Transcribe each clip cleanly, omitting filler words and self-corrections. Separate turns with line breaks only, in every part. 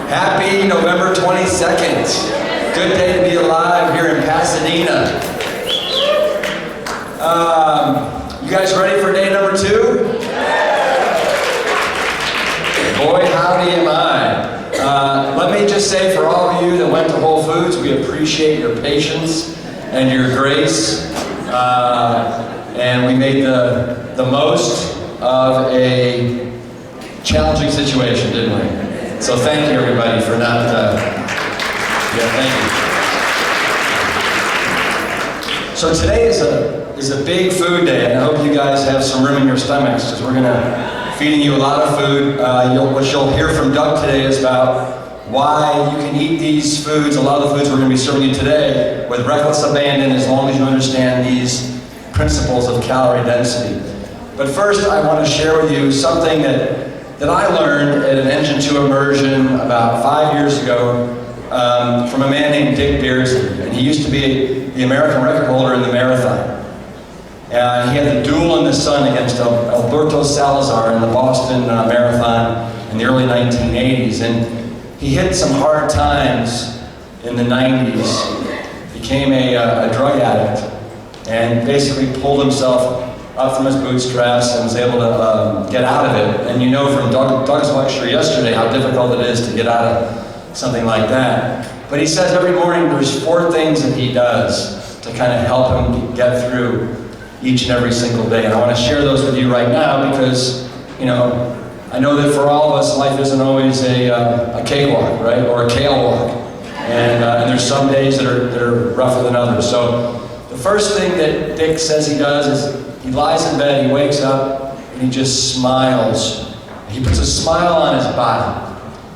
Happy November 22nd. Good day to be alive here in Pasadena. You guys ready for day number 2? Boy, howdy am I. Let me just say, for all of you that went to Whole Foods, we appreciate your patience and your grace. And we made the most of a challenging situation, didn't we? So thank you, everybody, for not, thank you. So today is a big food day, and I hope you guys have some room in your stomachs, because we're gonna feeding you a lot of food. What you'll hear from Doug today is about why you can eat these foods, a lot of the foods we're gonna be serving you today, with reckless abandon, as long as you understand these principles of calorie density. But first, I want to share with you something that I learned at an Engine 2 immersion about 5 years ago from a man named Dick Beardsley. And he used to be the American record holder in the marathon. He had the duel in the sun against Alberto Salazar in the Boston Marathon in the early 1980s. And he hit some hard times in the 90s, became a drug addict, and basically pulled himself up from his bootstraps and was able to get out of it. And you know from Doug's lecture yesterday how difficult it is to get out of something like that. But he says every morning there's 4 things that he does to kind of help him get through each and every single day. And I want to share those with you right now because, you know, I know that for all of us, life isn't always a cakewalk, right? Or a kale walk. And there's some days that are rougher than others. So the first thing that Dick says he does is he lies in bed, he wakes up, and he just smiles. He puts a smile on his body.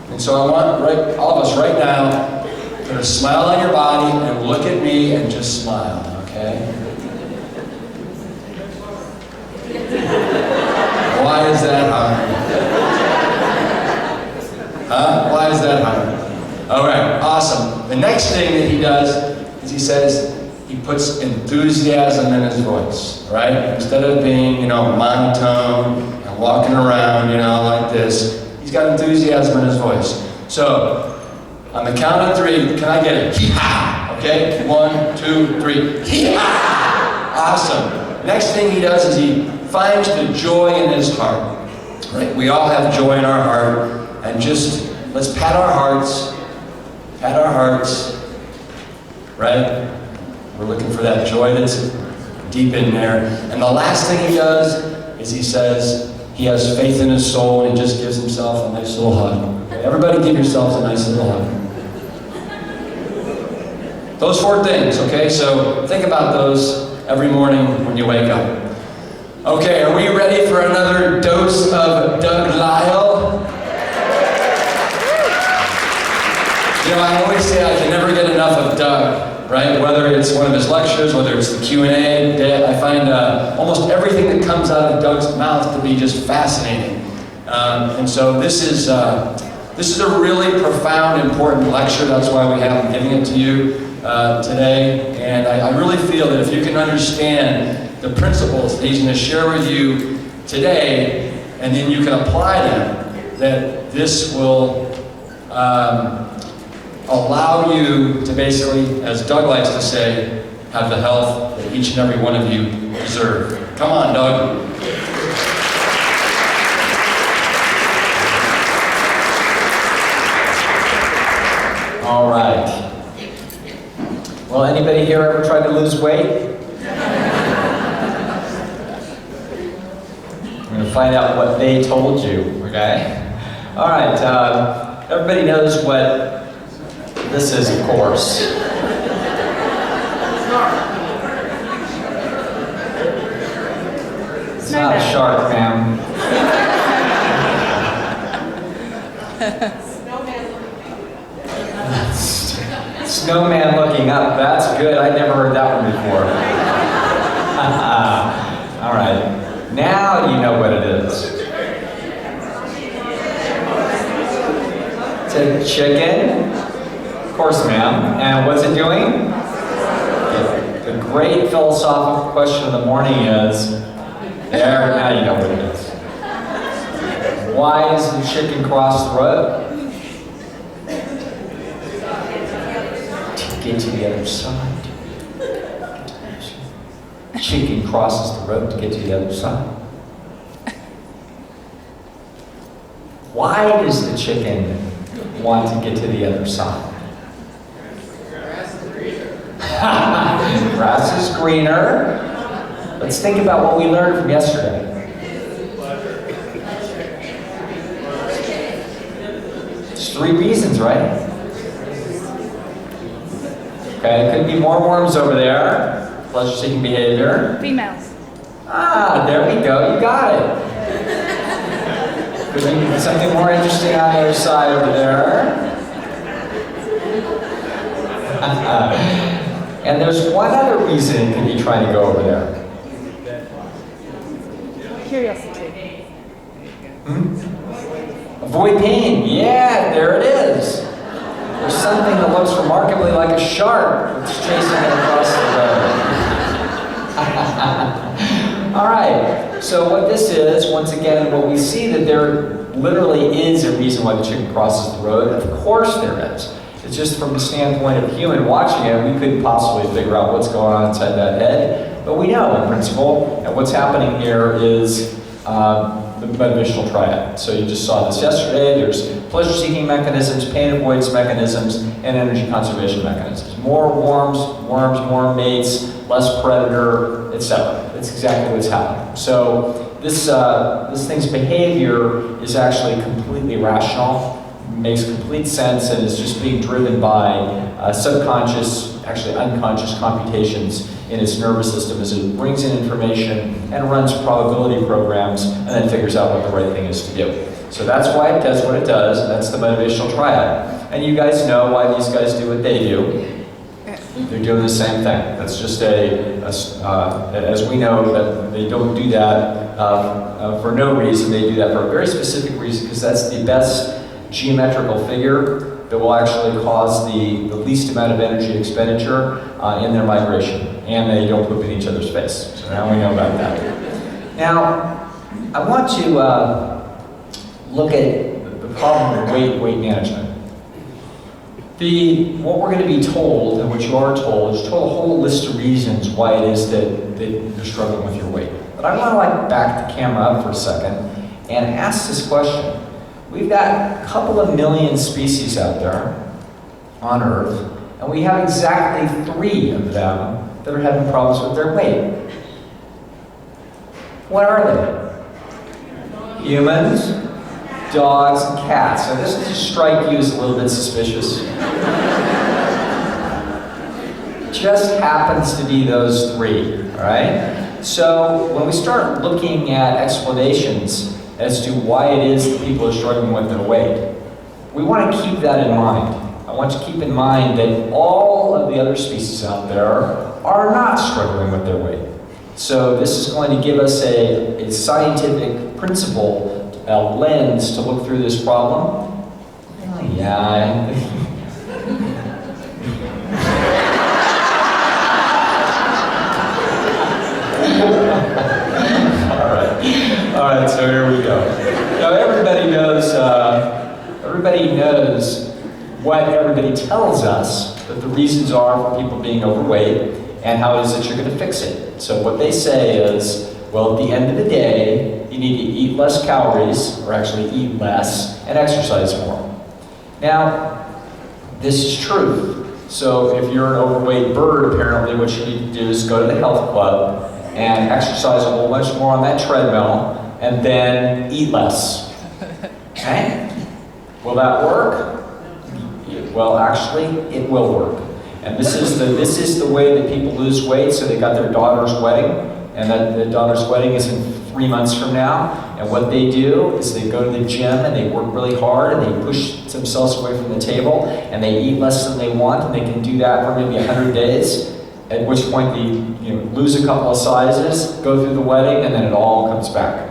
And so I want all of us right now, put a smile on your body and look at me and just smile, okay? Why is that hard? Huh? Why is that hard? All right, awesome. The next thing that he does is he says, he puts enthusiasm in his voice, right? Instead of being, monotone and walking around, like this, he's got enthusiasm in his voice. So, on the count of 3, can I get it? Hee-ha! Okay? 1, 2, 3. Hee-ha! Awesome. Next thing he does is he finds the joy in his heart, right? We all have joy in our heart, and just, let's pat our hearts, right? We're looking for that joy that's deep in there. And the last thing he does is he says he has faith in his soul and he just gives himself a nice little hug. Okay? Everybody give yourselves a nice little hug. Those 4 things, okay? So think about those every morning when you wake up. Okay, are we ready for another dose of Doug Lisle? I always say I can never get enough of Doug, right? Whether it's one of his lectures, whether it's the Q&A, I find almost everything that comes out of Doug's mouth to be just fascinating. And so this is a really profound, important lecture. That's why we have him giving it to you today. And I really feel that if you can understand the principles that he's going to share with you today, and then you can apply them, that this will allow you to basically, as Doug likes to say, have the health that each and every one of you deserve. Come on, Doug.
All right. Well, anybody here ever tried to lose weight? I'm going to find out what they told you, okay? All right, everybody knows what this is, of course. It's not a shark, ma'am. Snowman looking up. That's good. I never heard that one before. All right. Now you know what it is. It's a chicken. Of course, ma'am. And what's it doing? The great philosophical question of the morning is, there, now you know what it is. Why is the chicken cross the road? get to the other side. Chicken crosses the road to get to the other side. Why does the chicken want to get to the other side? Grass is greener. Let's think about what we learned from yesterday. There's 3 reasons, right? Okay, it could be more worms over there. Pleasure-seeking behavior.
Females.
Ah, there we go. You got it. Could be something more interesting on the other side over there. And there's one other reason it could be trying to go over there.
Curiosity.
Avoid pain. Yeah, there it is. There's something that looks remarkably like a shark that's chasing it across the road. All right. So what this is, once again, what we see that there literally is a reason why the chicken crosses the road. Of course there is. It's just from the standpoint of a human watching it, we couldn't possibly figure out what's going on inside that head. But we know in principle, and what's happening here is the motivational triad. So you just saw this yesterday. There's pleasure-seeking mechanisms, pain avoidance mechanisms, and energy conservation mechanisms. More worms, more mates, less predator, etc. That's exactly what's happening. So this thing's behavior is actually completely rational, makes complete sense, and is just being driven by subconscious, actually unconscious computations in its nervous system as it brings in information and runs probability programs and then figures out what the right thing is to do. So that's why it does what it does, and that's the motivational triad. And you guys know why these guys do what they do. They're doing the same thing. That's just as we know, that they don't do that for no reason. They do that for a very specific reason, because that's the best geometrical figure that will actually cause the least amount of energy expenditure in their migration. And they don't poop in each other's face. So now we know about that. Now, I want to look at the problem of weight management. What we're going to be told, and what you are told, is told a whole list of reasons why it is that you're struggling with your weight. But I want to back the camera up for a second and ask this question. We've got a couple of million species out there on Earth, and we have exactly 3 of them that are having problems with their weight. What are they? Humans, dogs, and cats. Now this will just strike you as a little bit suspicious. Just happens to be those 3, all right? So when we start looking at explanations as to why it is that people are struggling with their weight, we want to keep that in mind. I want you to keep in mind that all of the other species out there are not struggling with their weight. So this is going to give us a scientific principle, a lens to look through this problem. Oh, yeah. All right, so here we go. Now everybody knows what everybody tells us that the reasons are for people being overweight and how it is that you're going to fix it. So what they say is, well, at the end of the day, you need to eat less calories, or actually eat less, and exercise more. Now, this is true. So if you're an overweight bird, apparently what you need to do is go to the health club and exercise a whole bunch more on that treadmill, and then eat less. Okay? Will that work? Well, actually, it will work. And this is the way that people lose weight. So they got their daughter's wedding, and the daughter's wedding is in 3 months from now. And what they do is they go to the gym and they work really hard and they push themselves away from the table and they eat less than they want, and they can do that for maybe 100 days. At which point they lose a couple of sizes, go through the wedding, and then it all comes back.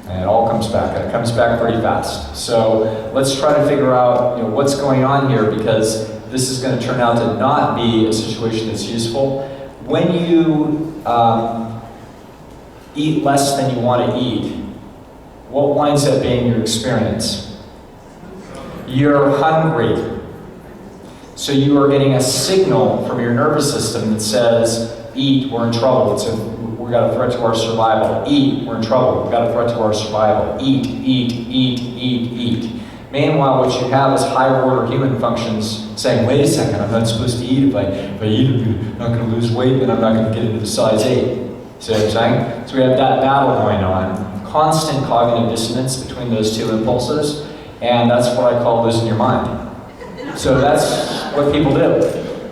And it all comes back, and it comes back pretty fast. So let's try to figure out what's going on here, because this is going to turn out to not be a situation that's useful. When you eat less than you want to eat, what winds up being your experience? You're hungry. So you are getting a signal from your nervous system that says, eat, we're in trouble. We've got a threat to our survival. Eat, we're in trouble. We've got a threat to our survival. Eat, eat, eat, eat, eat. Meanwhile, what you have is higher order human functions saying, wait a second, I'm not supposed to eat. If I eat, I'm not going to lose weight, then I'm not going to get into the size 8. See what I'm saying? So we have that battle going on. Constant cognitive dissonance between those two impulses, and that's what I call losing your mind. So that's what people do.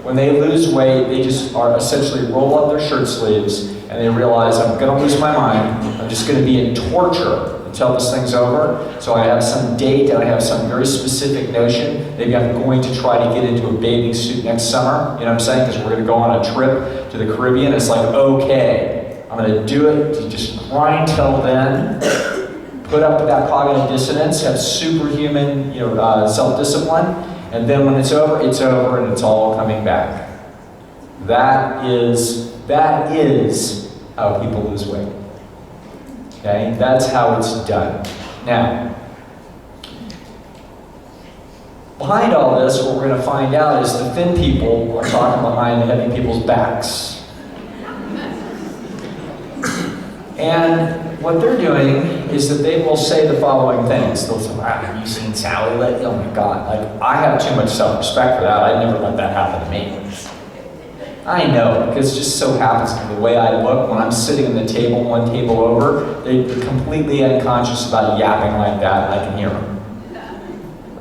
When they lose weight, they just are essentially roll up their shirt sleeves and they realize, I'm going to lose my mind. I'm just going to be in torture until this thing's over. So I have some date and I have some very specific notion. Maybe I'm going to try to get into a bathing suit next summer. You know what I'm saying? Because we're going to go on a trip to the Caribbean. It's like, okay, I'm going to do it. To just grind till then. Put up with that cognitive dissonance. Have superhuman, self-discipline. And then when it's over, and it's all coming back. That is how people lose weight. Okay? That's how it's done. Now, behind all this, what we're going to find out is the thin people are talking behind the heavy people's backs. And what they're doing is that they will say the following things. They'll say, wow, have you seen Sally lately? Oh my God, I have too much self-respect for that. I'd never let that happen to me. I know, because it just so happens to be the way I look when I'm sitting at the table, one table over, they're completely unconscious about yapping like that, and I can hear them.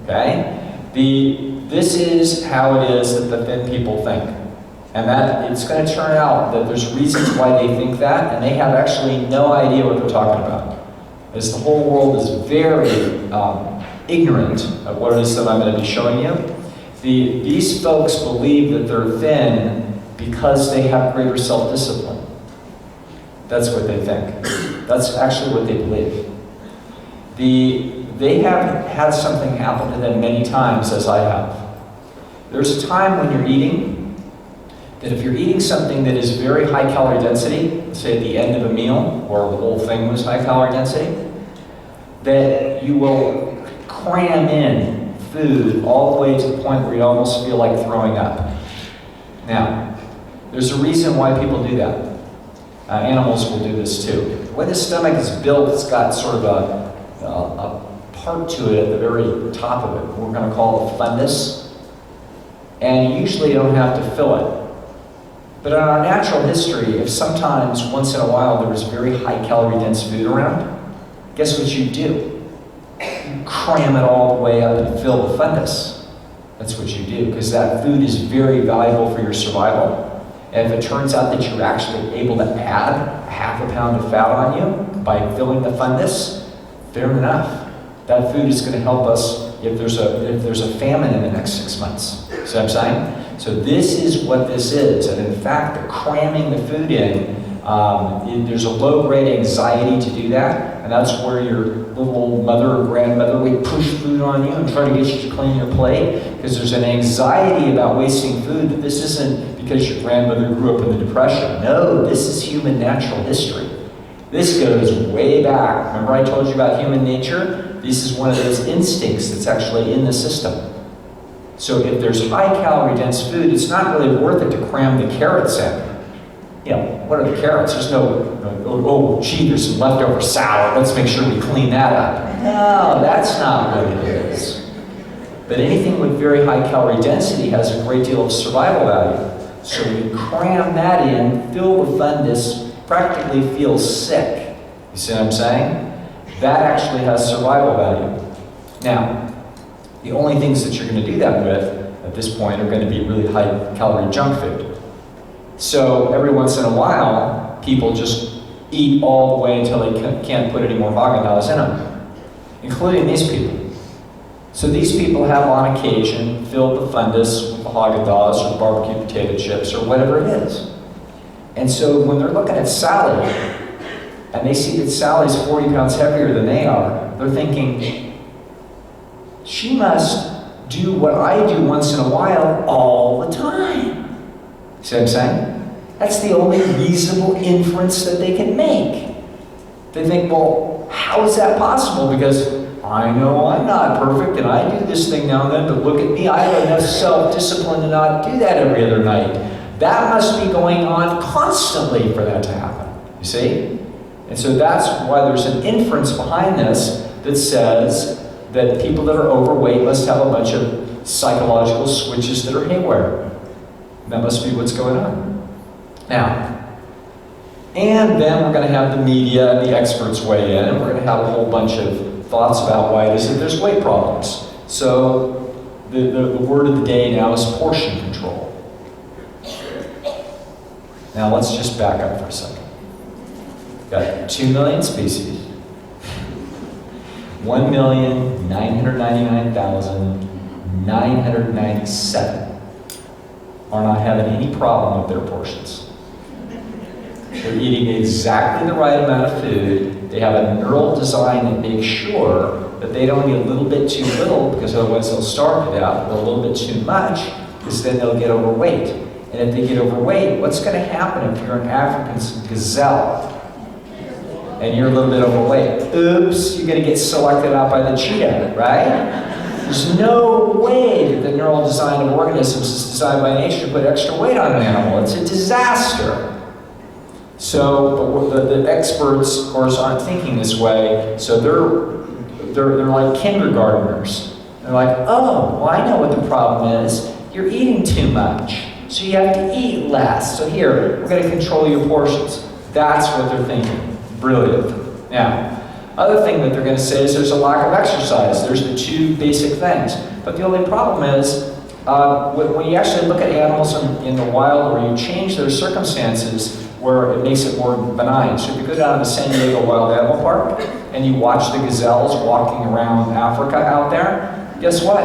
Okay? This is how it is that the thin people think. And that it's going to turn out that there's reasons why they think that, and they have actually no idea what they're talking about. As the whole world is very ignorant of what it is that I'm going to be showing you. These folks believe that they're thin because they have greater self-discipline. That's what they think. That's actually what they believe. They have had something happen to them many times, as I have. There's a time when you're eating, that if you're eating something that is very high calorie density, say at the end of a meal, or the whole thing was high calorie density, that you will cram in food all the way to the point where you almost feel like throwing up. Now, there's a reason why people do that. Animals will do this too. The way the stomach is built, it's got sort of a part to it at the very top of it, we're going to call the fundus. And you usually don't have to fill it. But in our natural history, if sometimes, once in a while, there was very high calorie dense food around, guess what you do? You cram it all the way up and fill the fundus. That's what you do, because that food is very valuable for your survival. And if it turns out that you're actually able to add a half a pound of fat on you by filling the fundus, fair enough. That food is going to help us if there's a famine in the next 6 months. See what I'm saying? So this is what this is, and in fact, the cramming the food in, there's a low-grade anxiety to do that, and that's where your little old mother or grandmother would push food on you and try to get you to clean your plate, because there's an anxiety about wasting food. That this isn't because your grandmother grew up in the Depression. No, this is human natural history. This goes way back. Remember I told you about human nature? This is one of those instincts that's actually in the system. So if there's high-calorie dense food, it's not really worth it to cram the carrots in. You know, what are the carrots? There's no, gee, there's some leftover salad. Let's make sure we clean that up. No, that's not what it is. But anything with very high-calorie density has a great deal of survival value. So you cram that in, fill the fundus, practically feel sick. You see what I'm saying? That actually has survival value. Now, the only things that you're going to do that with at this point are going to be really high-calorie junk food. So every once in a while, people just eat all the way until they can't put any more Haagen-Dazs in them, including these people. So these people have, on occasion, filled the fundus with Haagen-Dazs or barbecue potato chips or whatever it is. And so when they're looking at Sally, and they see that Sally's 40 pounds heavier than they are, they're thinking, she must do what I do once in a while all the time. See what I'm saying? That's the only reasonable inference that they can make. They think, well, how is that possible? Because I know I'm not perfect and I do this thing now and then, but look at me, I have enough self-discipline to not do that every other night. That must be going on constantly for that to happen, you see? And so that's why there's an inference behind this that says that people that are overweight must have a bunch of psychological switches that are haywire. And that must be what's going on. Now, and then we're going to have the media and the experts weigh in, and we're going to have a whole bunch of thoughts about why it is that there's weight problems. So the word of the day now is portion control. Now let's just back up for a second. Got 2 million species. 1,999,997 are not having any problem with their portions. They're eating exactly the right amount of food. They have a neural design that makes sure that they don't eat a little bit too little, because otherwise they'll starve to death, or a little bit too much, because then they'll get overweight. And if they get overweight, what's going to happen if you're an African gazelle and you're a little bit overweight? Oops, you're going to get selected out by the cheetah, right? There's no way that the neural design of organisms is designed by nature to put extra weight on an animal. It's a disaster. So the experts, of course, aren't thinking this way. So they're like kindergartners. They're like, oh, well, I know what the problem is. You're eating too much. So you have to eat less. So here, we're going to control your portions. That's what they're thinking. Brilliant. Now, other thing that they're going to say is there's a lack of exercise. There's the two basic things. But the only problem is, when you actually look at animals in the wild, where you change their circumstances, where it makes it more benign. So if you go down to San Diego Wild Animal Park, and you watch the gazelles walking around Africa out there, guess what?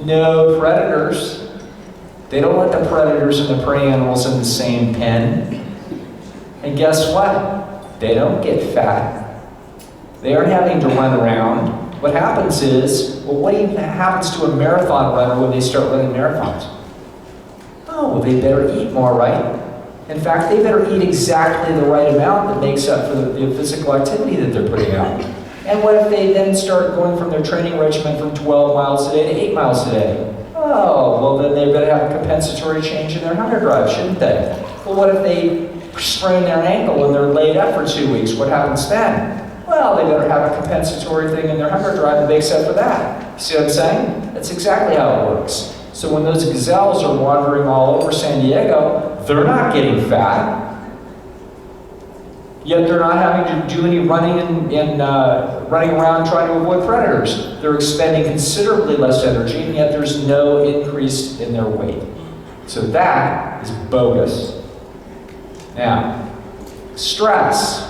No predators. They don't let the predators and the prey animals in the same pen. And guess what? They don't get fat. They aren't having to run around. What happens is, well, what even happens to a marathon runner when they start running marathons? Oh, well, they better eat more, right? In fact, they better eat exactly the right amount that makes up for the physical activity that they're putting out. And what if they then start going from their training regimen from 12 miles a day to 8 miles a day? Oh, well, then they better have a compensatory change in their hunger drive, shouldn't they? Well, what if they sprain their ankle and they're laid up for 2 weeks? What happens then? Well, they better have a compensatory thing in their hunger drive that makes up for that. See what I'm saying? That's exactly how it works. So when those gazelles are wandering all over San Diego, they're not getting fat. Yet they're not having to do any running running around trying to avoid predators. They're expending considerably less energy, and yet there's no increase in their weight. So that is bogus. Now, stress.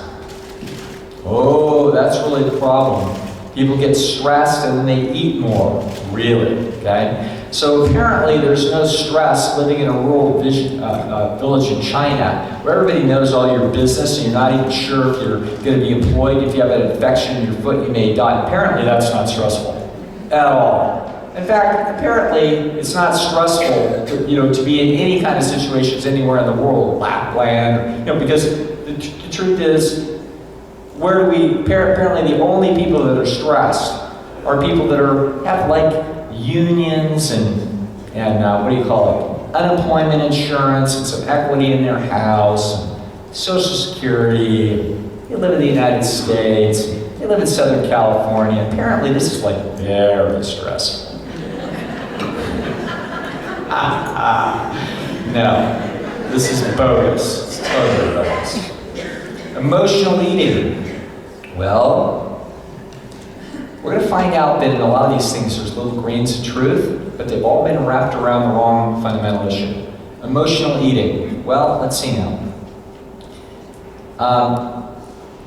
Oh, that's really the problem. People get stressed and then they eat more. Really, okay? So apparently there's no stress living in a rural village in China where everybody knows all your business and you're not even sure if you're going to be employed. If you have an infection in your foot, you may die. Apparently that's not stressful at all. In fact, apparently it's not stressful to be in any kind of situations anywhere in the world, Lapland, because the truth is, apparently the only people that are stressed are people that have like unions and what do you call it? Unemployment insurance and some equity in their house, and Social Security. They live in the United States. They live in Southern California. Apparently this is like very stressful. No, this is bogus. It's totally bogus. Emotional eating. Well, we're going to find out that in a lot of these things there's little grains of truth, but they've all been wrapped around the wrong fundamental issue. Emotional eating. Well, let's see now.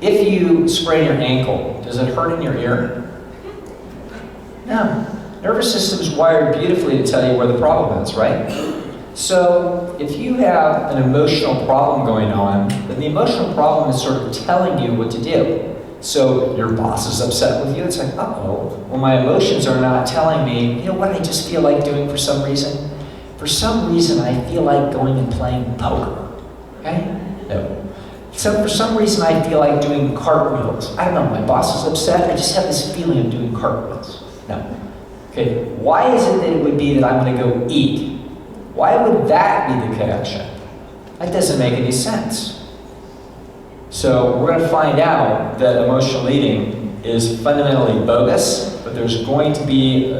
If you sprain your ankle, does it hurt in your ear? No. Nervous system's wired beautifully to tell you where the problem is, right? So if you have an emotional problem going on, then the emotional problem is sort of telling you what to do. So your boss is upset with you. It's like, uh-oh, well, my emotions are not telling me, you know what I just feel like doing for some reason? For some reason, I feel like going and playing poker. Okay? No. Except for some reason I feel like doing cartwheels. I don't know, my boss is upset, I just have this feeling of doing cartwheels. No. Okay, why is it that it would be that I'm gonna go eat? Why would that be the connection? That doesn't make any sense. So we're gonna find out that emotional eating is fundamentally bogus, but there's going to be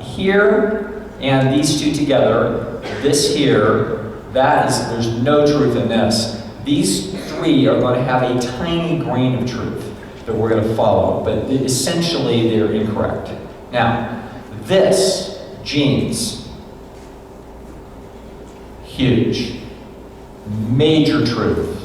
here and these two together, this here, there's no truth in this. These three are going to have a tiny grain of truth that we're going to follow, but essentially they're incorrect. Now, this, genes, huge, major truth.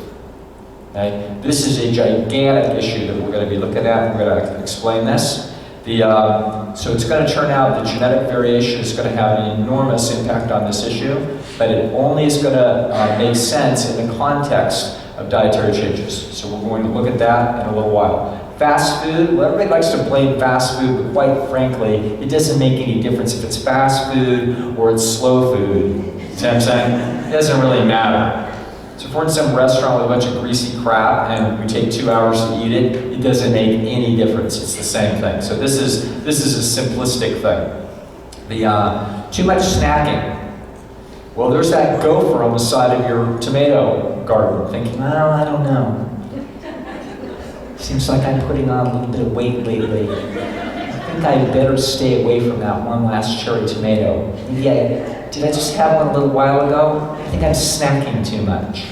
Okay? This is a gigantic issue that we're going to be looking at. We're going to explain this. So it's going to turn out that genetic variation is going to have an enormous impact on this issue, but it only is going to make sense in the context of dietary changes. So we're going to look at that in a little while. Fast food, well, everybody likes to blame fast food, but quite frankly, it doesn't make any difference if it's fast food or it's slow food. See what I'm saying? It doesn't really matter. So if we're in some restaurant with a bunch of greasy crap and we take 2 hours to eat it, it doesn't make any difference. It's the same thing. So this is a simplistic thing. Too much snacking. Well, there's that gopher on the side of your tomato garden thinking, well, I don't know. Seems like I'm putting on a little bit of weight lately. I think I better stay away from that one last cherry tomato. Yeah, did I just have one a little while ago? I think I'm snacking too much.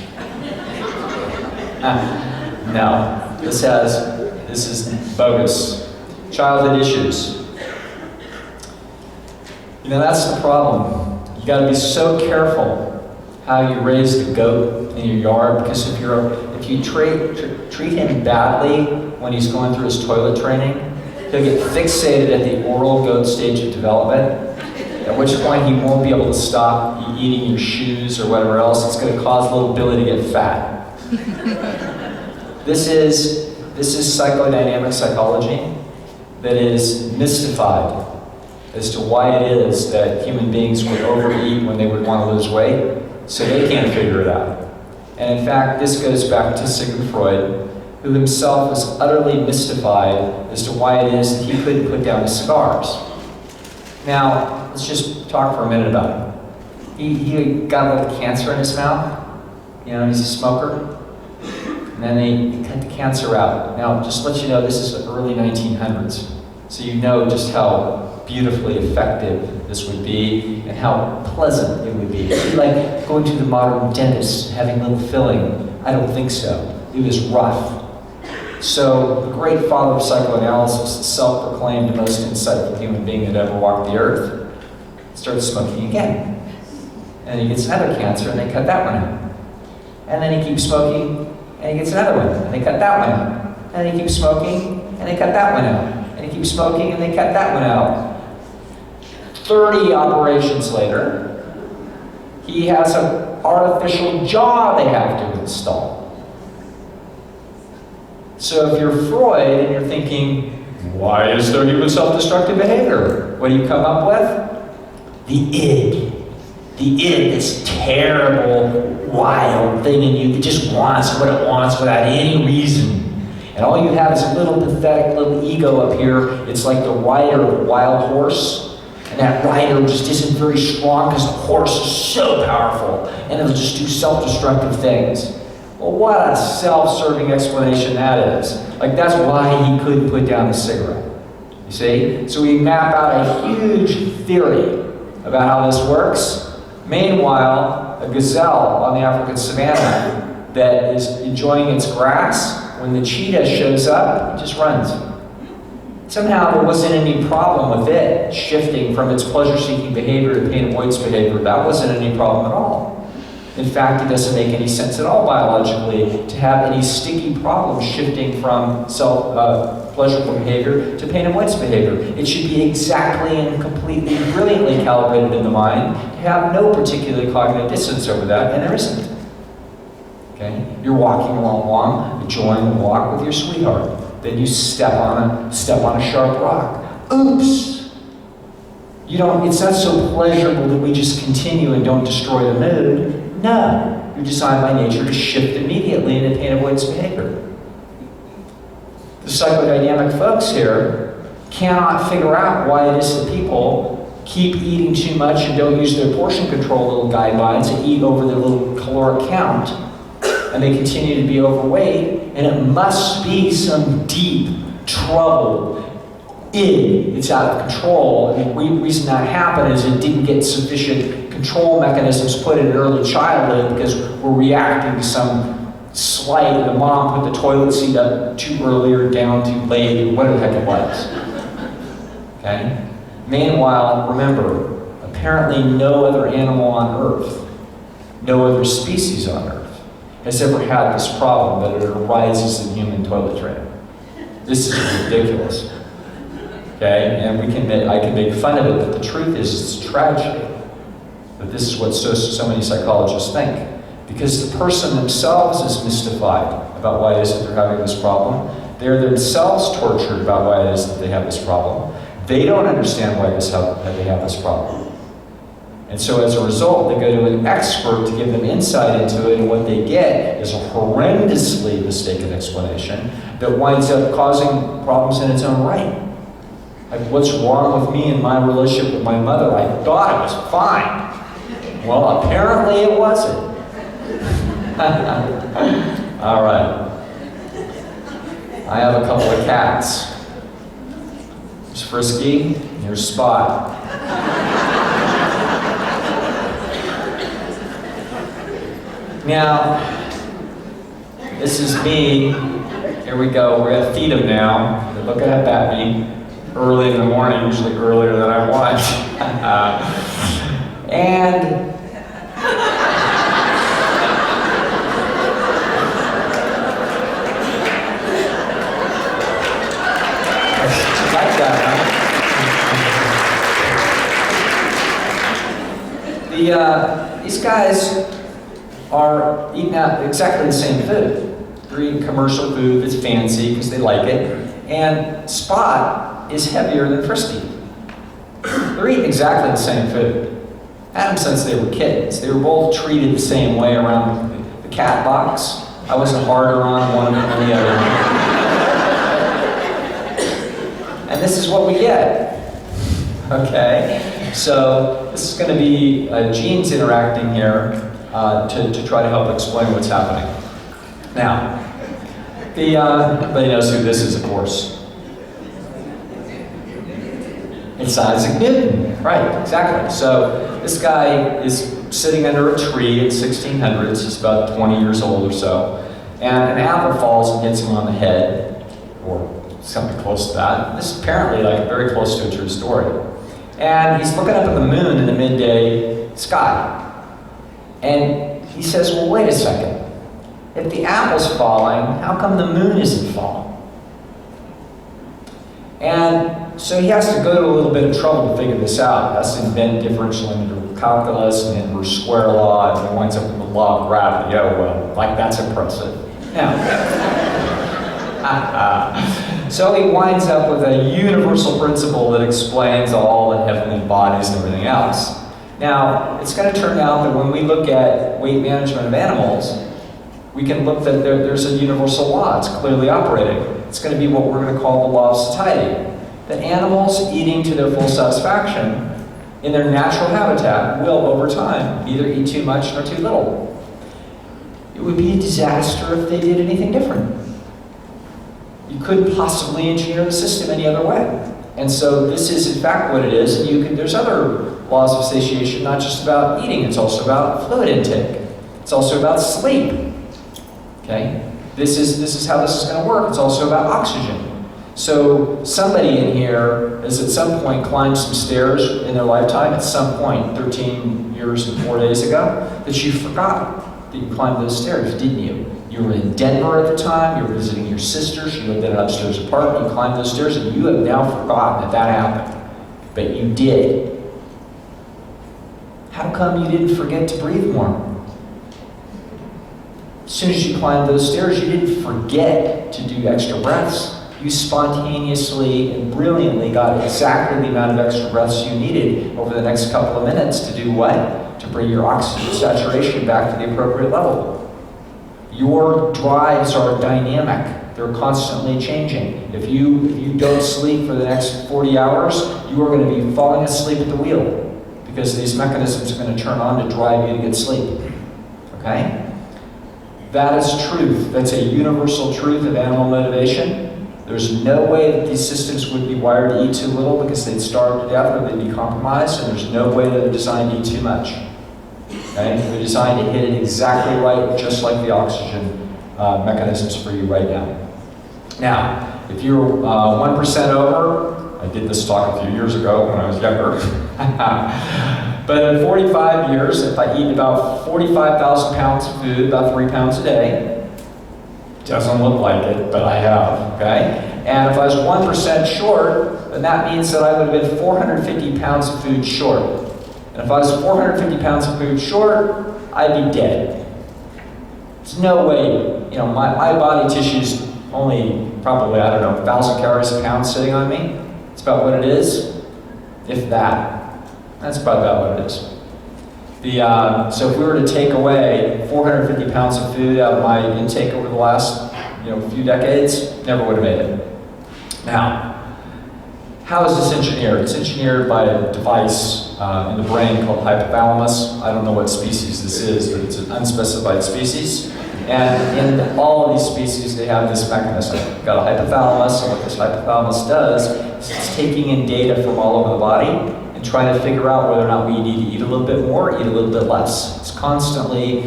No, this is bogus. Childhood issues. You know, that's the problem. You got to be so careful how you raise the goat in your yard, because if you treat him badly when he's going through his toilet training, he'll get fixated at the oral goat stage of development, at which point he won't be able to stop eating your shoes or whatever else. It's going to cause little Billy to get fat. This is psychodynamic psychology that is mystified as to why it is that human beings would overeat when they would want to lose weight, so they can't figure it out. And in fact, this goes back to Sigmund Freud, who himself was utterly mystified as to why it is that he couldn't put down his cigars. Now, let's just talk for a minute about it. He got a little cancer in his mouth. You know, he's a smoker. And then they cut the cancer out. Now, just to let you know, this is the early 1900s. So you know just how beautifully effective this would be and how pleasant it would be. It'd be like going to the modern dentist, having a little filling. I don't think so. It was rough. So the great father of psychoanalysis, the self-proclaimed most insightful human being that ever walked the earth, started smoking again. And he gets another cancer and they cut that one out. And then he keeps smoking and he gets another one and they cut that one out. And he keeps smoking and they cut that one out. And he keeps smoking and they cut that one out. 30 operations later, he has an artificial jaw they have to install. So if you're Freud and you're thinking, why is there human self-destructive behavior? What do you come up with? The id. The id, this terrible, wild thing in you that just wants what it wants without any reason. And all you have is a little pathetic little ego up here. It's like the rider of a wild horse. And that rider just isn't very strong because the horse is so powerful. And it'll just do self-destructive things. Well, what a self-serving explanation that is. Like, that's why he couldn't put down the cigarette. You see? So we map out a huge theory about how this works. Meanwhile, a gazelle on the African savanna that is enjoying its grass, when the cheetah shows up, it just runs. Somehow there wasn't any problem with it shifting from its pleasure-seeking behavior to pain avoidance behavior. That wasn't any problem at all. In fact, it doesn't make any sense at all biologically to have any sticky problem shifting from pleasurable behavior to pain avoidance behavior. It should be exactly and completely, brilliantly calibrated in the mind to have no particular cognitive dissonance over that, and there isn't. Okay? You're walking along, enjoying the walk with your sweetheart. Then you step on a sharp rock. Oops! It's not so pleasurable that we just continue and don't destroy the mood. No, you're designed by nature to shift immediately. immediately into pain avoidance behavior. The psychodynamic folks here cannot figure out why it is that people keep eating too much and don't use their portion control little guidelines and eat over their little caloric count, and they continue to be overweight, and it must be some deep trouble it's out of control. And the reason that happened is it didn't get sufficient control mechanisms put in early childhood because we're reacting to some slight. The mom put the toilet seat up too early or down too late, or whatever the heck it was. Okay? Meanwhile, remember, apparently no other animal on Earth, no other species on Earth, has ever had this problem that it arises in human toiletry. This is ridiculous. Okay, and I can make fun of it, but the truth is it's a tragedy. But this is what so many psychologists think. Because the person themselves is mystified about why it is that they're having this problem. They're themselves tortured about why it is that they have this problem. They don't understand why they have this problem. And so as a result, they go to an expert to give them insight into it, and what they get is a horrendously mistaken explanation that winds up causing problems in its own right. Like, what's wrong with me and my relationship with my mother? I thought it was fine. Well, apparently it wasn't. All right. I have a couple of cats. There's Frisky, and there's Spot. Now, this is me. Here we go. We're gonna feed them now. They're looking up at me early in the morning, usually earlier than I want. And like that, huh? These guys are eating out exactly the same food. They're eating commercial food that's fancy because they like it. And Spot is heavier than Frisky. They're eating exactly the same food. Had them since they were kittens. They were both treated the same way around the cat box. I wasn't harder on one than the other. And this is what we get. Okay? So this is going to be genes interacting here to try to help explain what's happening. Now, everybody knows who this is, of course. It's Isaac Newton, right, exactly. So this guy is sitting under a tree in 1600s. He's about 20 years old or so. And an apple falls and hits him on the head, or something close to that. This is apparently like very close to a true story. And he's looking up at the moon in the midday sky. And he says, well, wait a second. If the apple's falling, how come the moon isn't falling? And so he has to go to a little bit of trouble to figure this out. He has to invent differential integral calculus and inverse square law, and he winds up with the law of gravity. Oh, well, like that's impressive. Now, so he winds up with a universal principle that explains all the heavenly bodies and everything else. Now, it's going to turn out that when we look at weight management of animals, we can look that there's a universal law. It's clearly operating. It's going to be what we're going to call the law of satiety. That animals eating to their full satisfaction in their natural habitat will, over time, neither eat too much nor too little. It would be a disaster if they did anything different. You couldn't possibly engineer the system any other way. And so this is, in fact, what it is. And there's other laws of satiation, not just about eating. It's also about fluid intake. It's also about sleep. Okay? This is how this is going to work. It's also about oxygen. So somebody in here has at some point climbed some stairs in their lifetime, at some point, 13 years and 4 days ago, that you forgot that you climbed those stairs, didn't you? You were in Denver at the time, you were visiting your sister, she lived in an upstairs apartment, you climbed those stairs, and you have now forgotten that happened. But you did. How come you didn't forget to breathe more? As soon as you climbed those stairs, you didn't forget to do extra breaths. You spontaneously and brilliantly got exactly the amount of extra breaths you needed over the next couple of minutes to do what? To bring your oxygen saturation back to the appropriate level. Your drives are dynamic. They're constantly changing. If you don't sleep for the next 40 hours, you are going to be falling asleep at the wheel because these mechanisms are going to turn on to drive you to get sleep. Okay? That is truth. That's a universal truth of animal motivation. There's no way that these systems would be wired to eat too little because they'd starve to death or they'd be compromised, and there's no way that they're designed to eat too much. Okay? They're designed to hit it exactly right, just like the oxygen mechanisms for you right now. Now, if you're 1% over, I did this talk a few years ago when I was younger, but in 45 years, if I eat about 45,000 pounds of food, about 3 pounds a day, doesn't look like it, but I have, okay? And if I was 1% short, then that means that I would have been 450 pounds of food short. And if I was 450 pounds of food short, I'd be dead. There's no way, my body tissue's only probably, 1,000 calories a pound sitting on me. It's about what it is, if that. That's about what it is. So if we were to take away 450 pounds of food out of my intake over the last few decades, never would have made it. Now, how is this engineered? It's engineered by a device in the brain called hypothalamus. I don't know what species this is, but it's an unspecified species. And in all of these species, they have this mechanism. You've got a hypothalamus, and what this hypothalamus does is it's taking in data from all over the body and trying to figure out whether or not we need to eat a little bit more or eat a little bit less. It's constantly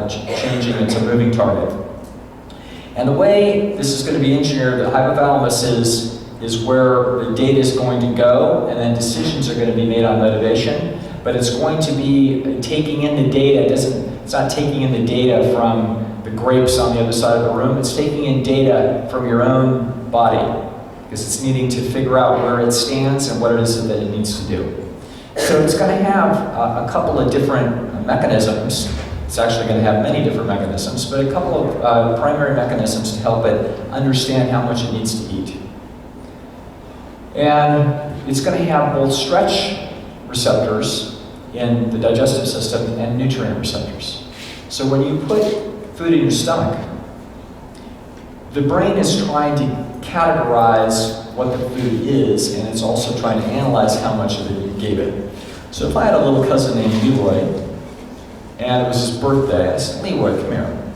changing. It's a moving target. And the way this is going to be engineered, the hypothalamus is where the data is going to go, and then decisions are going to be made on motivation. But it's going to be taking in the data. It's not taking in the data from the grapes on the other side of the room. It's taking in data from your own body, because it's needing to figure out where it stands and what it is that it needs to do. So it's going to have a couple of different mechanisms. It's actually going to have many different mechanisms, but a couple of primary mechanisms to help it understand how much it needs to eat. And it's going to have both stretch receptors in the digestive system and nutrient receptors. So when you put food in your stomach, the brain is trying to categorize what the food is, and it's also trying to analyze how much of it you gave it. So if I had a little cousin named Lisle, and it was his birthday, I said, "Leroy, come here.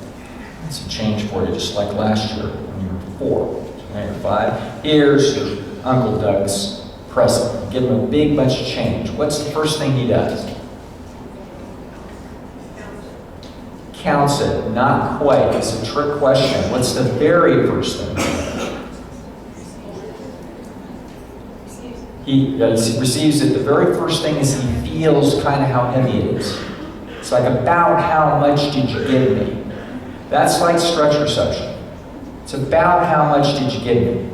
It's a change for you, just like last year when you were 4. So now you're 5. Here's your Uncle Doug's present." Give him a big bunch of change. What's the first thing he does? Counts it. Not quite. It's a trick question. What's the very first thing? He receives it. The very first thing is he feels kind of how heavy it is. It's like, about how much did you give me? That's like stretch reception. It's about how much did you give me?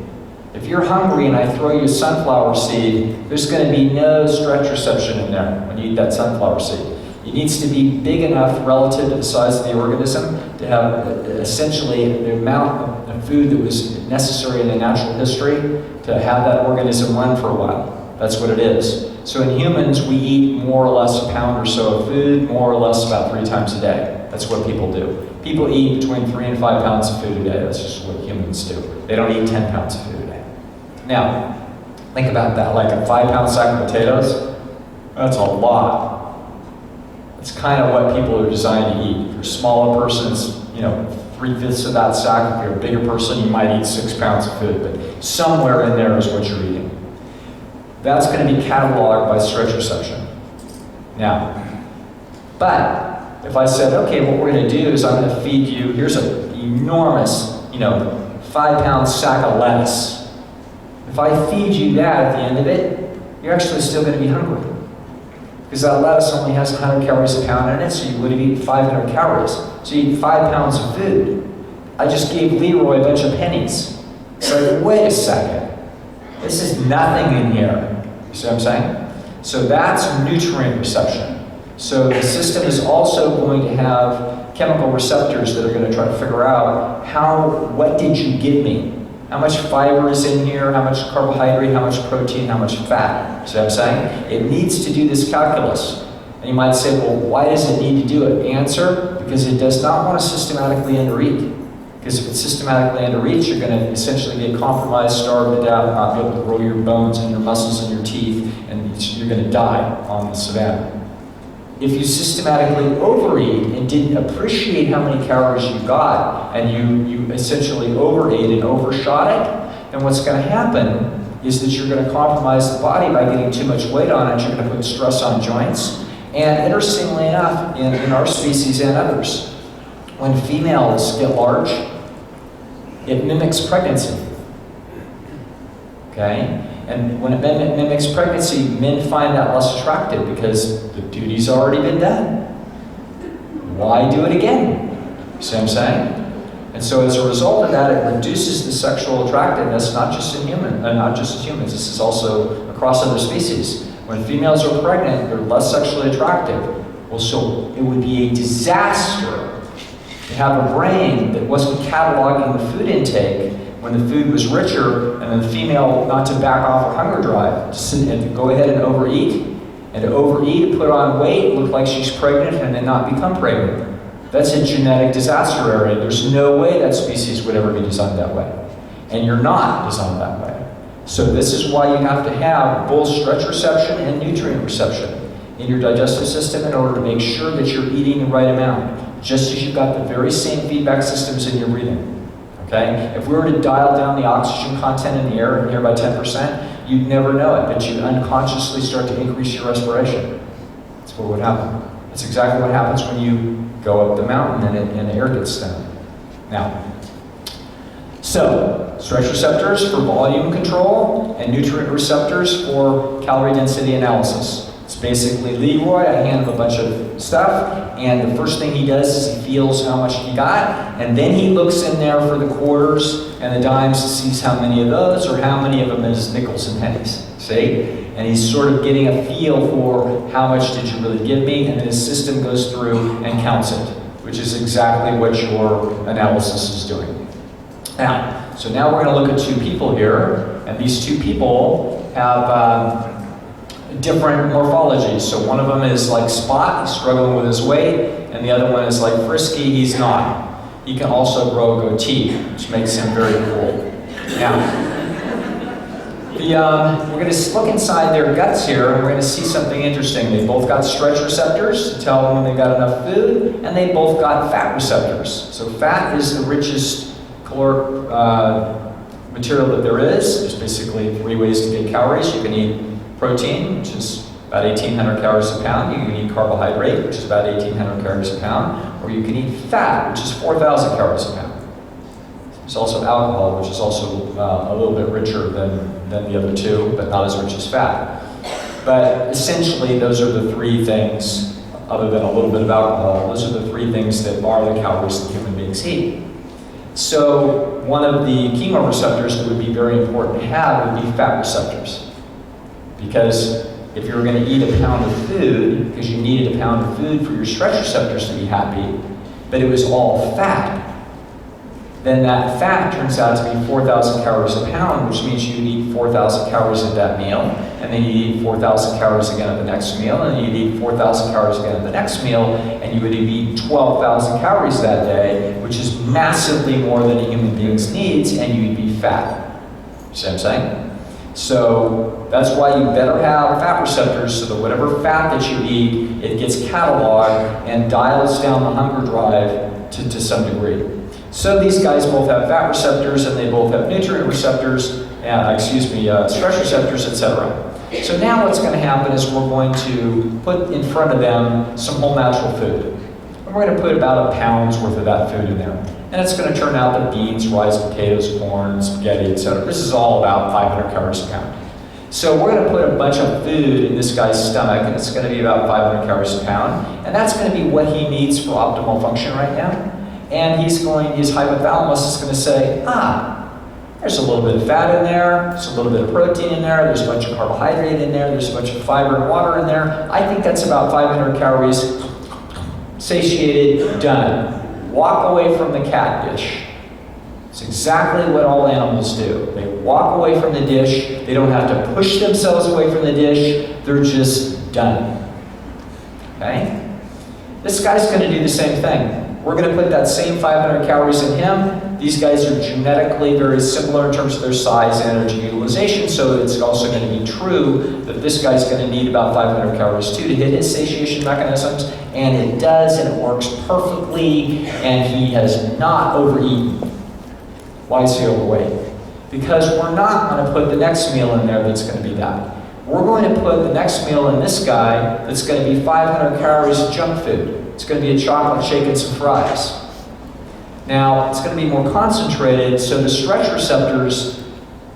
If you're hungry and I throw you a sunflower seed, there's going to be no stretch reception in there when you eat that sunflower seed. It needs to be big enough relative to the size of the organism to have essentially the amount of food that was necessary in the natural history to have that organism run for a while. That's what it is. So in humans, we eat more or less a pound or so of food, more or less about 3 times a day. That's what people do. People eat between 3 and 5 pounds of food a day. That's just what humans do. They don't eat 10 pounds of food a day. Now, think about that, like a 5-pound sack of potatoes. That's a lot. It's kind of what people are designed to eat. If you're a smaller person, it's 3/5 of that sack. If you're a bigger person, you might eat 6 pounds of food, but somewhere in there is what you're eating. That's going to be cataloged by stretch reception. Now, but if I said, okay, what we're going to do is I'm going to feed you, here's an enormous, 5-pound sack of lettuce. If I feed you that at the end of it, you're actually still going to be hungry. Because that lettuce only has 100 calories a pound in it, so you would have eaten 500 calories. So you eat 5 pounds of food. I just gave Leroy a bunch of pennies. It's like, wait a second. This is nothing in here. You see what I'm saying? So that's nutrient reception. So the system is also going to have chemical receptors that are going to try to figure out what did you give me? How much fiber is in here, how much carbohydrate, how much protein, how much fat. See what I'm saying? It needs to do this calculus. And you might say, well, why does it need to do it? Answer, because it does not want to systematically undereat. Because if it's systematically undereat, you're going to essentially get compromised, starved to death, not be able to grow your bones and your muscles and your teeth, and you're going to die on the savannah. If you systematically overeat and didn't appreciate how many calories you got, and you essentially overate and overshot it, then what's going to happen is that you're going to compromise the body by getting too much weight on it. You're going to put stress on joints. And interestingly enough, in our species and others, when females get large, it mimics pregnancy. Okay? And when it mimics pregnancy, men find that less attractive because the duty's already been done. Why do it again? You see what I'm saying? And so as a result of that, it reduces the sexual attractiveness, not just in humans, this is also across other species. When females are pregnant, they're less sexually attractive. Well, so it would be a disaster to have a brain that wasn't cataloging the food intake when the food was richer, and the female not to back off her hunger drive, and to go ahead and overeat, and to overeat, put on weight, look like she's pregnant, and then not become pregnant. That's a genetic disaster area. There's no way that species would ever be designed that way. And you're not designed that way. So this is why you have to have both stretch reception and nutrient reception in your digestive system in order to make sure that you're eating the right amount, just as you've got the very same feedback systems in your breathing. Okay? If we were to dial down the oxygen content in the air by 10%, you'd never know it, but you'd unconsciously start to increase your respiration. That's what would happen. That's exactly what happens when you go up the mountain and the air gets thin. Now, so stretch receptors for volume control and nutrient receptors for calorie density analysis. It's basically Leroy, I hand him a bunch of stuff, and the first thing he does is he feels how much he got, and then he looks in there for the quarters and the dimes to see how many of those or how many of them is nickels and pennies. See? And he's sort of getting a feel for how much did you really give me, and then his system goes through and counts it, which is exactly what your analysis is doing. Now, so now we're going to look at two people here, and these two people have different morphologies. So one of them is like Spot, he's struggling with his weight, and the other one is like Frisky, he's not. He can also grow a goatee, which makes him very cool. Now, we're going to look inside their guts here, and we're going to see something interesting. They both got stretch receptors to tell them when they've got enough food, and they both got fat receptors. So fat is the richest caloric material that there is. There's basically 3 ways to get calories. You can eat protein, which is about 1,800 calories a pound. You can eat carbohydrate, which is about 1,800 calories a pound. Or you can eat fat, which is 4,000 calories a pound. There's also alcohol, which is also a little bit richer than the other two, but not as rich as fat. But essentially, those are the 3 things, other than a little bit of alcohol, those are the 3 things that are the calories that human beings eat. So one of the chemoreceptors that would be very important to have would be fat receptors. Because if you were going to eat a pound of food, because you needed a pound of food for your stretch receptors to be happy, but it was all fat, then that fat turns out to be 4,000 calories a pound, which means you eat 4,000 calories at that meal, and then you eat 4,000 calories again at the next meal, and then you'd eat 4,000 calories again at the next meal, and you would eat 12,000 calories that day, which is massively more than a human being needs, and you'd be fat. You see what I'm saying? So that's why you better have fat receptors, so that whatever fat that you eat, it gets cataloged and dials down the hunger drive to some degree. So these guys both have fat receptors, and they both have nutrient receptors, stretch receptors, etc. So now what's going to happen is we're going to put in front of them some whole natural food. And we're going to put about 1 pound's worth of that food in there. And it's going to turn out that beans, rice, potatoes, corn, spaghetti, etc. This is all about 500 calories a pound. So we're going to put a bunch of food in this guy's stomach, and it's going to be about 500 calories a pound. And that's going to be what he needs for optimal function right now. And his hypothalamus is going to say, there's a little bit of fat in there, there's a little bit of protein in there, there's a bunch of carbohydrate in there, there's a bunch of fiber and water in there. I think that's about 500 calories. Satiated, done. Walk away from the cat dish. It's exactly what all animals do. They walk away from the dish, they don't have to push themselves away from the dish, they're just done. okay? This guy's going to do the same thing. We're going to put that same 500 calories in him. These guys are genetically very similar in terms of their size and energy utilization, so it's also going to be true that this guy's going to need about 500 calories too to hit his satiation mechanisms, and it does, and it works perfectly, and he has not overeaten. Why is he overweight? Because we're not going to put the next meal in there that's going to be that. We're going to put the next meal in this guy that's going to be 500 calories of junk food. It's going to be a chocolate shake and some fries. Now, it's going to be more concentrated, so the stretch receptors,